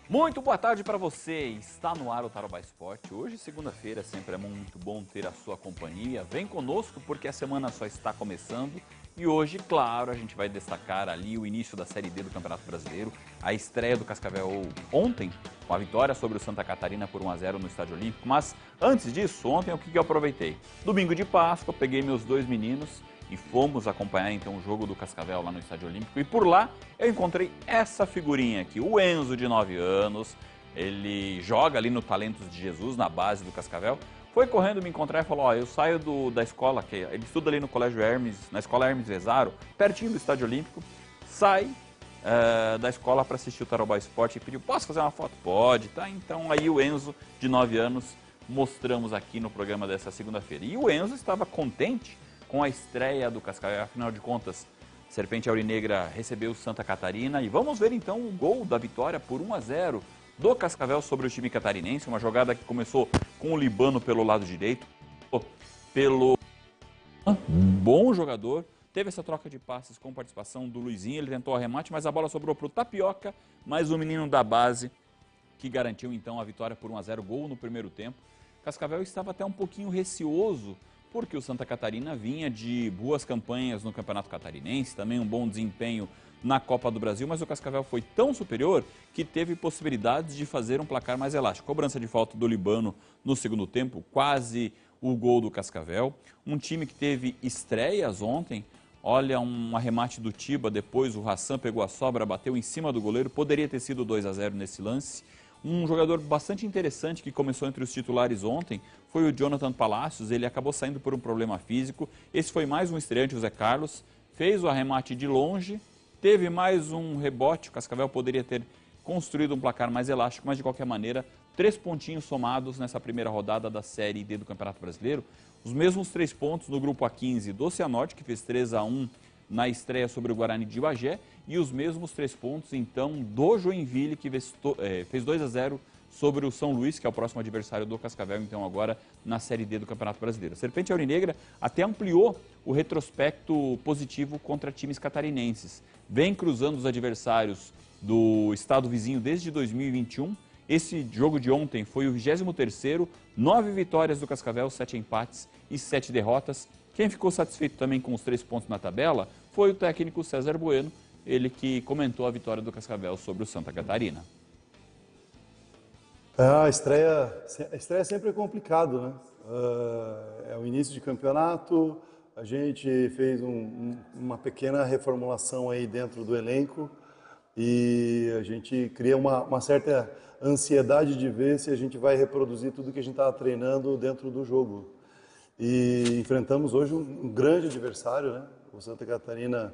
Muito boa tarde para você, está no ar o Tarobá Esporte. Hoje, segunda-feira, sempre é muito bom ter a sua companhia. Vem conosco porque a semana só está começando e hoje, claro, a gente vai destacar ali o início da Série D do Campeonato Brasileiro, a estreia do Cascavel ontem, com a vitória sobre o Santa Catarina por 1-0 no Estádio Olímpico. Mas antes disso, ontem o que eu aproveitei? Domingo de Páscoa, peguei meus dois meninos e fomos acompanhar então o jogo do Cascavel lá no Estádio Olímpico. E por lá eu encontrei essa figurinha aqui, o Enzo, de 9 anos. Ele joga ali no Talentos de Jesus, na base do Cascavel. Foi correndo me encontrar e falou, ó, eu saio da escola, que ele estuda ali no Colégio Hermes, na Escola Hermes Vezaro, pertinho do Estádio Olímpico. Sai da escola para assistir o Tarobá Esporte e pediu, posso fazer uma foto? Pode, tá? Então aí o Enzo, de 9 anos, mostramos aqui no programa dessa segunda-feira. E o Enzo estava contente com a estreia do Cascavel, afinal de contas, Serpente Aurinegra recebeu Santa Catarina. E vamos ver então o gol da vitória por 1-0 do Cascavel sobre o time catarinense. Uma jogada que começou com o Libano pelo lado direito, pelo bom jogador. Teve essa troca de passes com participação do Luizinho, ele tentou o arremate, mas a bola sobrou para o Tapioca, mas o menino da base que garantiu então a vitória por 1-0, gol no primeiro tempo. Cascavel estava até um pouquinho receoso, porque o Santa Catarina vinha de boas campanhas no Campeonato Catarinense, também um bom desempenho na Copa do Brasil, mas o Cascavel foi tão superior que teve possibilidades de fazer um placar mais elástico. Cobrança de falta do Libano no segundo tempo, quase o gol do Cascavel. Um time que teve estreias ontem, olha, um arremate do Tiba, depois o Hassan pegou a sobra, bateu em cima do goleiro, poderia ter sido 2-0 nesse lance. Um jogador bastante interessante que começou entre os titulares ontem foi o Jonathan Palacios. Ele acabou saindo por um problema físico. Esse foi mais um estreante, o Zé Carlos. Fez o arremate de longe, teve mais um rebote. O Cascavel poderia ter construído um placar mais elástico, mas de qualquer maneira, 3 pontinhos somados nessa primeira rodada da Série D do Campeonato Brasileiro. Os mesmos 3 pontos no grupo A15 do Cianorte, que fez 3-1 na estreia sobre o Guarani de Bagé, e os mesmos 3 pontos, então, do Joinville, que fez 2-0 sobre o São Luís, que é o próximo adversário do Cascavel, então, agora na Série D do Campeonato Brasileiro. A Serpente Aurinegra até ampliou o retrospecto positivo contra times catarinenses. Vem cruzando os adversários do estado vizinho desde 2021. Esse jogo de ontem foi o 23º, 9 vitórias do Cascavel, 7 empates e 7 derrotas. Quem ficou satisfeito também com os 3 pontos na tabela foi o técnico César Bueno, ele que comentou a vitória do Cascavel sobre o Santa Catarina. A estreia sempre é complicado, né? É o início de campeonato, a gente fez uma pequena reformulação aí dentro do elenco e a gente cria uma certa ansiedade de ver se a gente vai reproduzir tudo que a gente estava treinando dentro do jogo. E enfrentamos hoje um grande adversário, né? O Santa Catarina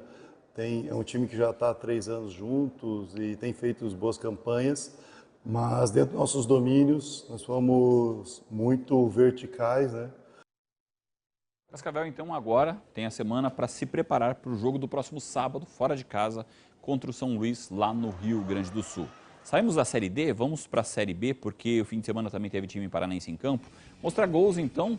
é um time que já está há 3 anos juntos e tem feito boas campanhas, mas dentro dos nossos domínios nós fomos muito verticais, né? Cascavel, então, agora tem a semana para se preparar para o jogo do próximo sábado, fora de casa, contra o São Luís, lá no Rio Grande do Sul. Saímos da Série D, vamos para a Série B, porque o fim de semana também teve time paranaense em campo. Mostrar gols, então.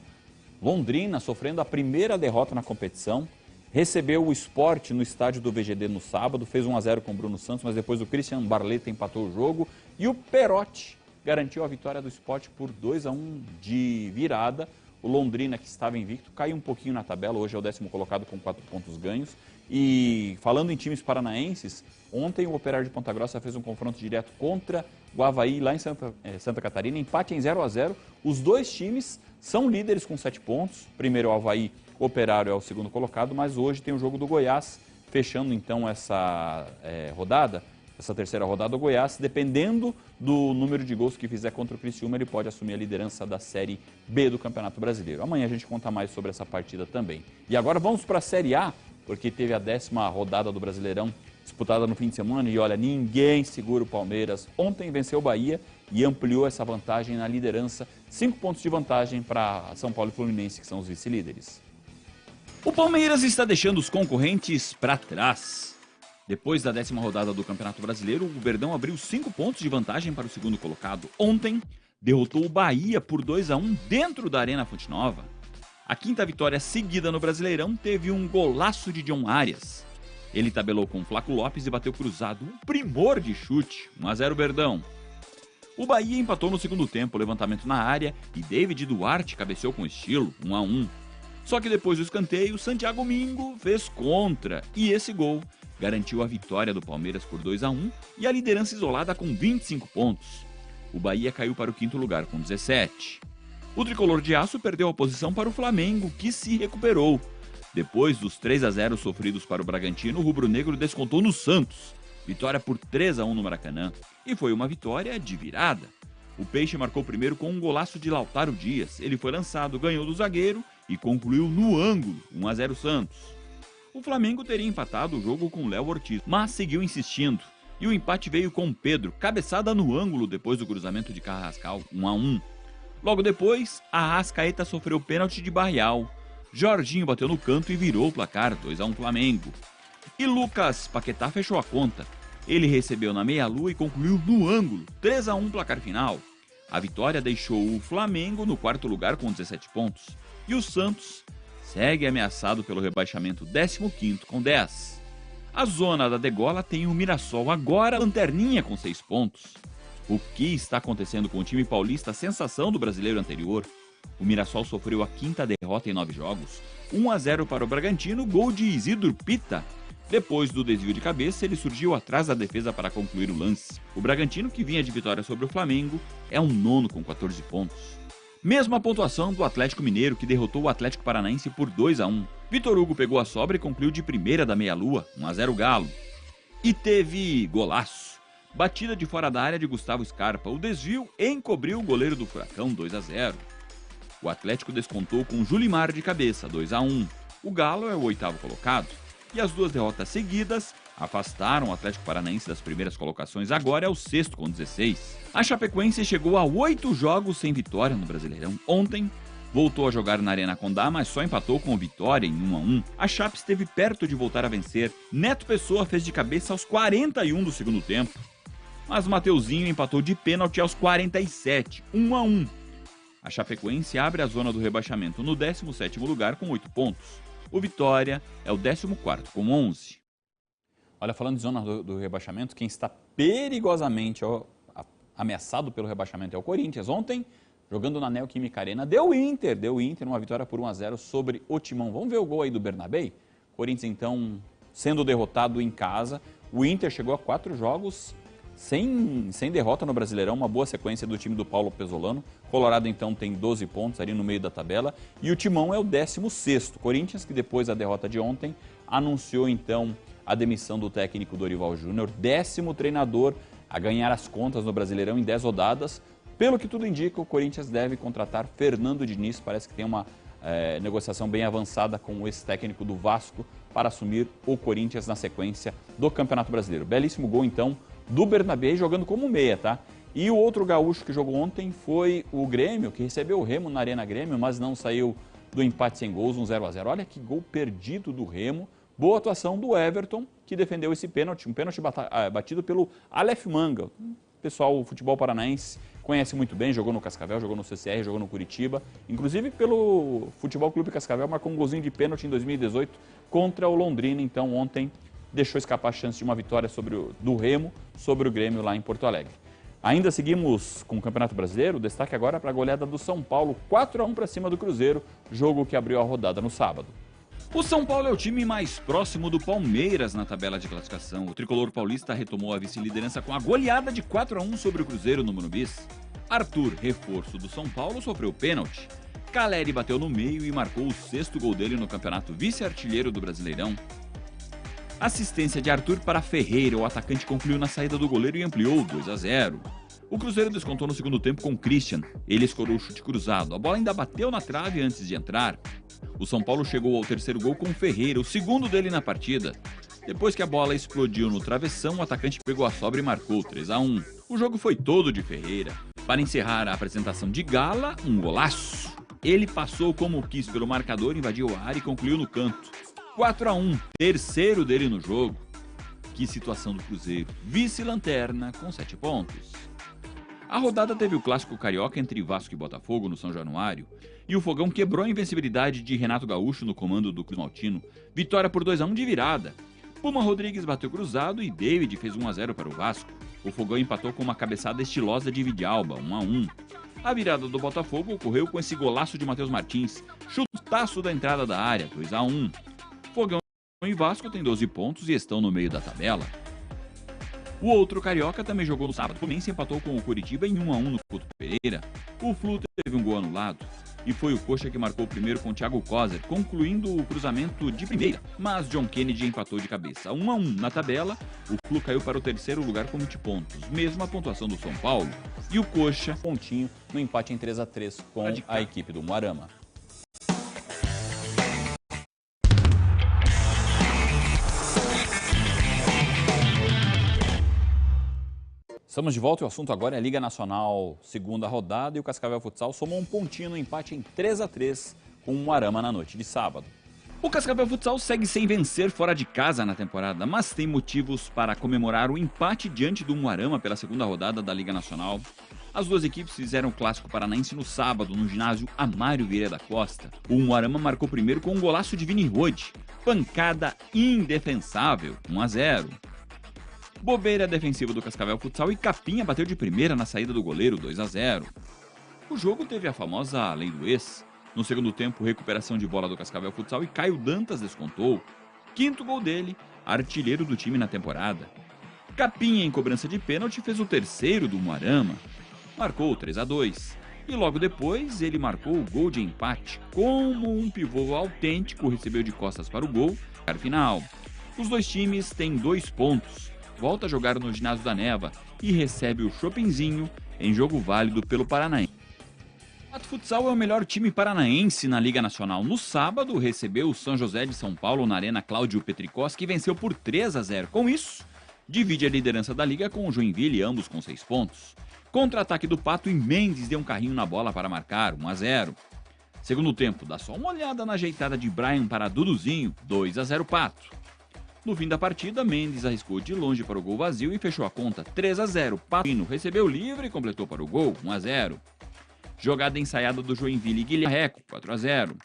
Londrina, sofrendo a primeira derrota na competição, recebeu o Sport no estádio do VGD no sábado, fez 1-0 com o Bruno Santos, mas depois o Christian Barleta empatou o jogo e o Perotti garantiu a vitória do Sport por 2-1 de virada. O Londrina, que estava invicto, caiu um pouquinho na tabela, hoje é o 10º colocado com 4 pontos ganhos. E falando em times paranaenses, ontem o Operário de Ponta Grossa fez um confronto direto contra o Avaí lá em Santa Catarina, empate em 0-0. Os dois times são líderes com 7 pontos, primeiro o Avaí, o Operário é o 2º colocado, mas hoje tem o jogo do Goiás, fechando então essa rodada, essa terceira rodada. O Goiás, dependendo do número de gols que fizer contra o Criciúma, ele pode assumir a liderança da Série B do Campeonato Brasileiro. Amanhã a gente conta mais sobre essa partida também. E agora vamos para a Série A, porque teve a 10ª rodada do Brasileirão disputada no fim de semana e olha, ninguém segura o Palmeiras. Ontem venceu o Bahia e ampliou essa vantagem na liderança, 5 pontos de vantagem para São Paulo e Fluminense, que são os vice-líderes. O Palmeiras está deixando os concorrentes para trás. Depois da 10ª rodada do Campeonato Brasileiro, o Verdão abriu 5 pontos de vantagem para o 2º colocado. Ontem, derrotou o Bahia por 2-1 dentro da Arena Fonte Nova. A 5ª vitória seguida no Brasileirão teve um golaço de John Arias. Ele tabelou com o Flaco Lopes e bateu cruzado, um primor de chute, 1-0 Verdão. O Bahia empatou no segundo tempo, levantamento na área, e David Duarte cabeceou com estilo, 1-1. Só que depois do escanteio, Santiago Mingo fez contra, e esse gol garantiu a vitória do Palmeiras por 2-1 e a liderança isolada com 25 pontos. O Bahia caiu para o quinto lugar com 17. O tricolor de aço perdeu a posição para o Flamengo, que se recuperou. Depois dos 3-0 sofridos para o Bragantino, o rubro-negro descontou no Santos. Vitória por 3-1 no Maracanã. E foi uma vitória de virada. O Peixe marcou primeiro com um golaço de Lautaro Dias. Ele foi lançado, ganhou do zagueiro e concluiu no ângulo, 1-0 Santos. O Flamengo teria empatado o jogo com Léo Ortiz, mas seguiu insistindo. E o empate veio com Pedro, cabeçada no ângulo depois do cruzamento de Carrascal, 1-1. Logo depois, Arrascaeta sofreu pênalti de Barreal. Jorginho bateu no canto e virou o placar, 2-1 Flamengo. E Lucas Paquetá fechou a conta. Ele recebeu na meia-lua e concluiu no ângulo, 3-1 placar final. A vitória deixou o Flamengo no quarto lugar com 17 pontos. E o Santos segue ameaçado pelo rebaixamento 15º com 10. A zona da degola tem o Mirassol agora lanterninha com 6 pontos. O que está acontecendo com o time paulista, sensação do brasileiro anterior? O Mirassol sofreu a quinta derrota em 9 jogos. 1-0 para o Bragantino, gol de Isidro Pita. Depois do desvio de cabeça, ele surgiu atrás da defesa para concluir o lance. O Bragantino, que vinha de vitória sobre o Flamengo, é um nono com 14 pontos. Mesma pontuação do Atlético Mineiro, que derrotou o Atlético Paranaense por 2-1. Vitor Hugo pegou a sobra e concluiu de primeira da meia-lua, 1-0 Galo. E teve golaço. Batida de fora da área de Gustavo Scarpa. O desvio encobriu o goleiro do Furacão, 2-0. O Atlético descontou com Julimar de cabeça, 2-1. O Galo é o 8º colocado. E as duas derrotas seguidas afastaram o Atlético Paranaense das primeiras colocações, agora é o 6º com 16. A Chapecoense chegou a 8 jogos sem vitória no Brasileirão. Ontem voltou a jogar na Arena Condá, mas só empatou com o Vitória em 1-1. A Chape esteve perto de voltar a vencer. Neto Pessoa fez de cabeça aos 41 do segundo tempo. Mas Mateuzinho empatou de pênalti aos 47, 1-1. A Chapecoense abre a zona do rebaixamento no 17º lugar com 8 pontos. O Vitória é o 14º com 11. Olha, falando de zona do rebaixamento, quem está perigosamente ameaçado pelo rebaixamento é o Corinthians. Ontem, jogando na Neoquímica Arena, deu Inter uma vitória por 1-0 sobre o Timão. Vamos ver o gol aí do Bernabé? Corinthians, então, sendo derrotado em casa. O Inter chegou a 4 jogos sem derrota no Brasileirão, uma boa sequência do time do Paulo Pesolano. Colorado, então, tem 12 pontos ali no meio da tabela. E o Timão é o 16º. Corinthians, que depois da derrota de ontem, anunciou, então, a demissão do técnico Dorival Júnior, 10º treinador a ganhar as contas no Brasileirão em 10 rodadas. Pelo que tudo indica, o Corinthians deve contratar Fernando Diniz. Parece que tem uma negociação bem avançada com o ex-técnico do Vasco para assumir o Corinthians na sequência do Campeonato Brasileiro. Belíssimo gol, então, do Bernabé jogando como meia, tá? E o outro gaúcho que jogou ontem foi o Grêmio, que recebeu o Remo na Arena Grêmio, mas não saiu do empate sem gols, 0-0. Olha que gol perdido do Remo. Boa atuação do Everton, que defendeu esse pênalti, um pênalti batido pelo Aleph Manga. O pessoal, o futebol paranaense, conhece muito bem, jogou no Cascavel, jogou no CCR, jogou no Curitiba. Inclusive pelo Futebol Clube Cascavel, marcou um golzinho de pênalti em 2018 contra o Londrina. Então ontem deixou escapar a chance de uma vitória do Remo sobre o Grêmio lá em Porto Alegre. Ainda seguimos com o Campeonato Brasileiro, destaque agora para a goleada do São Paulo, 4-1 para cima do Cruzeiro, jogo que abriu a rodada no sábado. O São Paulo é o time mais próximo do Palmeiras na tabela de classificação. O tricolor paulista retomou a vice-liderança com a goleada de 4-1 sobre o Cruzeiro no Morumbi. Arthur, reforço do São Paulo, sofreu pênalti. Caleri bateu no meio e marcou o 6º gol dele no campeonato, vice-artilheiro do Brasileirão. Assistência de Arthur para Ferreira, o atacante concluiu na saída do goleiro e ampliou 2-0. O Cruzeiro descontou no segundo tempo com Christian, ele escorou o chute cruzado, a bola ainda bateu na trave antes de entrar. O São Paulo chegou ao terceiro gol com Ferreira, o segundo dele na partida. Depois que a bola explodiu no travessão, o atacante pegou a sobra e marcou 3-1. O jogo foi todo de Ferreira. Para encerrar a apresentação de gala, um golaço. Ele passou como quis pelo marcador, invadiu a área e concluiu no canto. 4-1, terceiro dele no jogo. Que situação do Cruzeiro, vice-lanterna com 7 pontos. A rodada teve o clássico carioca entre Vasco e Botafogo no São Januário. E o Fogão quebrou a invencibilidade de Renato Gaúcho no comando do Cruz Maltino. Vitória por 2-1 de virada. Puma Rodrigues bateu cruzado e David fez 1-0 para o Vasco. O Fogão empatou com uma cabeçada estilosa de Vidalba, 1-1. A virada do Botafogo ocorreu com esse golaço de Matheus Martins, chutaço da entrada da área, 2-1. Fogão e Vasco têm 12 pontos e estão no meio da tabela. O outro carioca também jogou no sábado. O Fluminense empatou com o Curitiba em 1-1 no Couto Pereira. O Flu teve um gol anulado. E foi o Coxa que marcou primeiro com Thiago Kozer, concluindo o cruzamento de primeira. Mas John Kennedy empatou de cabeça. 1-1 na tabela, o Flu caiu para o terceiro lugar com 20 pontos, mesma pontuação do São Paulo. E o Coxa, pontinho no empate em 3-3 com a equipe do Umuarama. Estamos de volta e o assunto agora é a Liga Nacional, segunda rodada, e o Cascavel Futsal somou um pontinho no empate em 3-3 com o Umuarama na noite de sábado. O Cascavel Futsal segue sem vencer fora de casa na temporada, mas tem motivos para comemorar o empate diante do Umuarama pela segunda rodada da Liga Nacional. As duas equipes fizeram o Clássico Paranaense no sábado, no ginásio Amário Vieira da Costa. O Umuarama marcou primeiro com um golaço de Vini Rode, pancada indefensável, 1-0. Bobeira defensiva do Cascavel Futsal e Capinha bateu de primeira na saída do goleiro, 2-0. O jogo teve a famosa lei do ex. No segundo tempo, recuperação de bola do Cascavel Futsal e Caio Dantas descontou. Quinto gol dele, artilheiro do time na temporada. Capinha, em cobrança de pênalti, fez o terceiro do Umuarama. Marcou 3-2. E logo depois, ele marcou o gol de empate. Como um pivô autêntico, recebeu de costas para o gol, final. Os dois times têm 2 pontos. Volta a jogar no ginásio da Neva e recebe o Chopinzinho em jogo válido pelo Paranaense. O Pato Futsal é o melhor time paranaense na Liga Nacional. No sábado, recebeu o São José de São Paulo na Arena Cláudio Petrikowski e venceu por 3-0. Com isso, divide a liderança da Liga com o Joinville, ambos com 6 pontos. Contra-ataque do Pato e Mendes deu um carrinho na bola para marcar, 1-0. Segundo tempo, dá só uma olhada na ajeitada de Brian para Duduzinho, 2-0 Pato. No fim da partida, Mendes arriscou de longe para o gol vazio e fechou a conta, 3-0. Patino recebeu livre e completou para o gol, 1-0. Jogada ensaiada do Joinville e Guilherme Reco, 4-0.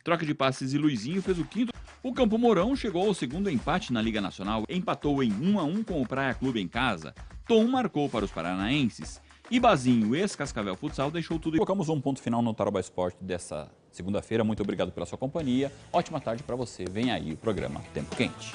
Troca de passes e Luizinho fez o quinto. O Campo Mourão chegou ao segundo empate na Liga Nacional, empatou em 1-1 com o Praia Clube em casa. Tom marcou para os paranaenses. E Bazinho, ex-Cascavel Futsal, deixou tudo. Colocamos um ponto final no Tarobá Esporte dessa segunda-feira. Muito obrigado pela sua companhia. Ótima tarde para você. Vem aí o programa Tempo Quente.